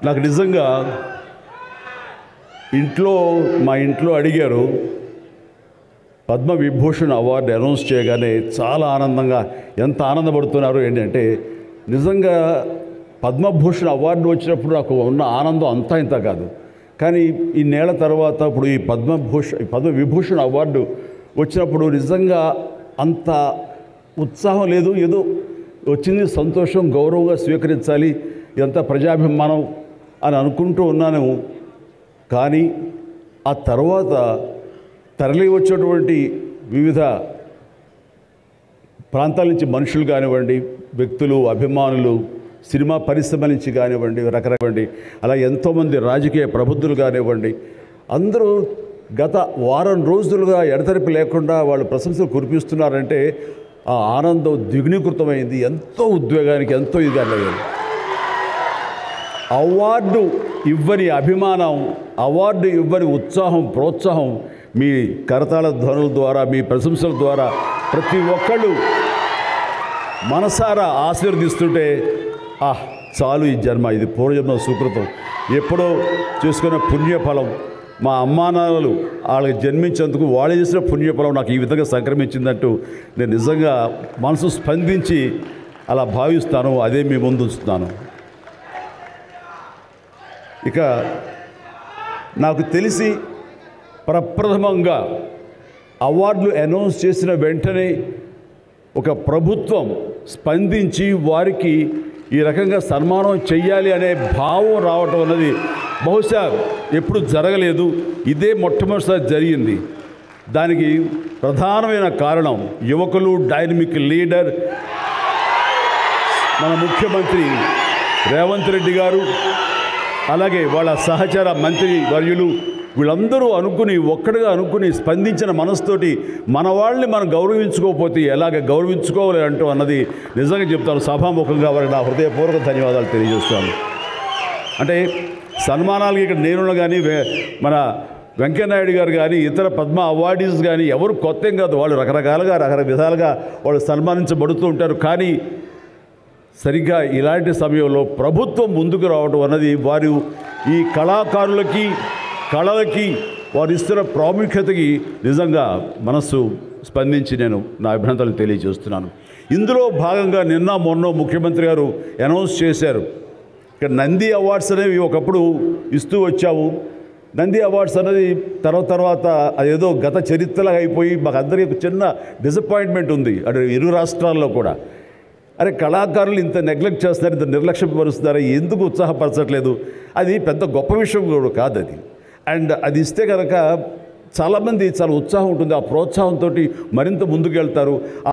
నాకు నిజంగా మా ఇంట్లో అడిగారు, పద్మవిభూషణ్ అవార్డు అనౌన్స్ చేయగానే చాలా ఆనందంగా ఎంత ఆనందపడుతున్నారు ఏంటంటే, నిజంగా పద్మభూషణ్ అవార్డు వచ్చినప్పుడు నాకు ఉన్న ఆనందం అంతా ఇంత కాదు. కానీ ఇన్నేళ్ల తర్వాత ఇప్పుడు ఈ పద్మవిభూషణ్ అవార్డు వచ్చినప్పుడు నిజంగా అంత ఉత్సాహం లేదు. ఏదో వచ్చింది, సంతోషం, గౌరవంగా స్వీకరించాలి, ఇదంతా ప్రజాభిమానం అని అనుకుంటూ ఉన్నాను. కానీ ఆ తర్వాత తరలి వచ్చేటువంటి వివిధ ప్రాంతాల నుంచి మనుషులు కానివ్వండి, వ్యక్తులు, అభిమానులు, సినిమా పరిశ్రమ నుంచి కానివ్వండి, రకరకాల అలా ఎంతోమంది రాజకీయ ప్రబుద్ధులు కానివ్వండి, అందరూ గత వారం రోజులుగా ఎడతెరిపి లేకుండా వాళ్ళు ప్రశంసలు కురిపిస్తున్నారంటే ఆ ఆనందం ద్విగుణీకృతమైంది. ఎంతో ఉద్వేగానికి ఎంతో ఇది అయ్యింది. అవార్డు ఇవ్వని అభిమానం, అవార్డు ఇవ్వని ఉత్సాహం, ప్రోత్సాహం మీ కరతాళ ధ్వనుల ద్వారా, మీ ప్రశంసల ద్వారా ప్రతి ఒక్కళ్ళు మనసారా ఆశీర్వదిస్తుంటే చాలు, ఈ జన్మ, ఇది పూర్వజన్మ సుకృతం, ఎప్పుడో చేసుకున్న పుణ్యఫలం, మా అమ్మానాన్నలు వాళ్ళకి జన్మించేందుకు వాళ్ళు చేసిన పుణ్యఫలం నాకు ఈ విధంగా సంక్రమించిందంటూ నేను నిజంగా మనసు స్పందించి అలా భావిస్తాను. అదే మీ ముందు ఉంచుతున్నాను. ఇక నాకు తెలిసి ప్రప్రథమంగా అవార్డులు అనౌన్స్ చేసిన వెంటనే ఒక ప్రభుత్వం స్పందించి వారికి ఈ రకంగా సన్మానం చెయ్యాలి అనే భావం రావటం అన్నది బహుశా ఎప్పుడు జరగలేదు. ఇదే మొట్టమొదటిసారి జరిగింది. దానికి ప్రధానమైన కారణం యువకులు, డైనమిక్ లీడర్ మన ముఖ్యమంత్రి రేవంత్ రెడ్డి గారు, అలాగే వాళ్ళ సహచర మంత్రి వర్యులు, వీళ్ళందరూ ఒక్కడిగా అనుకుని స్పందించిన మనసుతోటి మన వాళ్ళని మనం గౌరవించుకోకపోతే ఎలాగ గౌరవించుకోవాలి అంటూ అన్నది నిజంగా చెప్తాను. సభాముఖంగా వారికి నా హృదయపూర్వక ధన్యవాదాలు తెలియజేస్తాను. అంటే సన్మానాలకి ఇక్కడ నేను కానీ, మన వెంకయ్యనాయుడు గారు కానీ, ఇతర పద్మ అవార్డీస్ కానీ ఎవరు కొత్త ఏం కాదు. వాళ్ళు రకరకాలుగా విధాలుగా వాళ్ళు సన్మానించబడుతూ ఉంటారు. కానీ సరిగ్గా ఇలాంటి సమయంలో ప్రభుత్వం ముందుకు రావడం అన్నది వారు ఈ కళాకారులకి, కళలకి వారు ఇస్తున్న ప్రాముఖ్యతకి నిజంగా మనస్సు స్పందించి నేను నా అభినందనలు తెలియజేస్తున్నాను. ఇందులో భాగంగా నిన్న మొన్న ముఖ్యమంత్రి గారు అనౌన్స్ చేశారు, ఇక్కడ నంది అవార్డ్స్ అనేవి ఒకప్పుడు ఇస్తూ వచ్చాము. నంది అవార్డ్స్ అనేది తర్వాత అదేదో గత చరిత్రలాగా అయిపోయి మాకు అందరికీ చిన్న డిసప్పాయింట్మెంట్ ఉంది అటు ఇరు రాష్ట్రాల్లో కూడా. అరే, కళాకారులు ఇంత నెగ్లెక్ట్ చేస్తున్నారు, ఇంత నిర్లక్ష్యపరుస్తున్నారు, ఎందుకు ఉత్సాహపరచట్లేదు? అది పెద్ద గొప్ప విషయం కూడా కాదు అది. అండ్ అది ఇస్తే కనుక చాలామంది చాలా ఉత్సాహం ఉంటుంది, ఆ ప్రోత్సాహంతో మరింత ముందుకు వెళ్తారు.